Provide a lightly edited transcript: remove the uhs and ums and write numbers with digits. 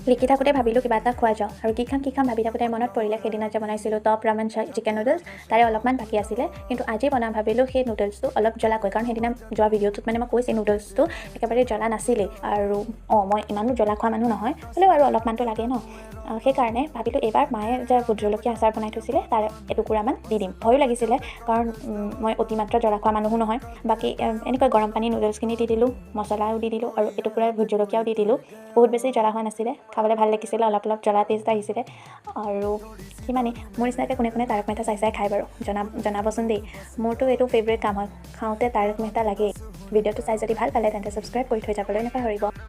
লিখি থাকোঁতে ভাবিলোঁ কিবা এটা খোৱা যাওঁ আৰু কি খাম ভাবি থাকোঁতে মনত পৰিলে সেইদিনা যে বনাইছিলোঁ টপ ৰামেন চিকেন নুডলছ তাৰে অলপমান বাকী আছিলে কিন্তু আজি ভাবিলোঁ সেই নুডলছটো অলপ জ্বলাকৈ কাৰণ সেইদিনা যোৱা ভিডিঅ'টোত মানে মই কৈছোঁ নুডলছটো একেবাৰে জ্বলা নাছিলেই আৰু মই ইমানো জ্বলা খোৱা মানুহ নহয় হ'লেও আৰু অলপমানটো লাগে ন সেইকাৰণে ভাবিলোঁ এইবাৰ মায়ে যে ভোট জলকীয়া আচাৰ বনাই থৈছিলে তাৰে এটুকুৰামান দি দিম ভয়ো লাগিছিলে কাৰণ মই অতিমাত্ৰা জ্বলা খোৱা মানুহো নহয় বাকী এনেকৈ গৰম পানী নুডলছখিনি দি দিলোঁ মছলাও দি দিলোঁ আৰু এটুকুৰা ভোট জলকীয়াও দি দিলোঁ বহুত বেছি জ্বলা হোৱা নাছিলে খাবলৈ ভাল লাগিছিলে অলপ জ্বলা টেষ্ট আহিছিলে আৰু সিমানেই মোৰ নিচিনাকৈ কোনে তাৰক মেহতা চাই খাই বাৰু জনাবচোন দেই মোৰতো এইটো ফেভৰেট কাম হয় খাওঁতে তাৰক মেহতা লাগেই ভিডিঅ'টো চাই যদি ভাল পালে তেন্তে ছাবস্ক্ৰাইব কৰি থৈ যাবলৈ নাপাহৰিব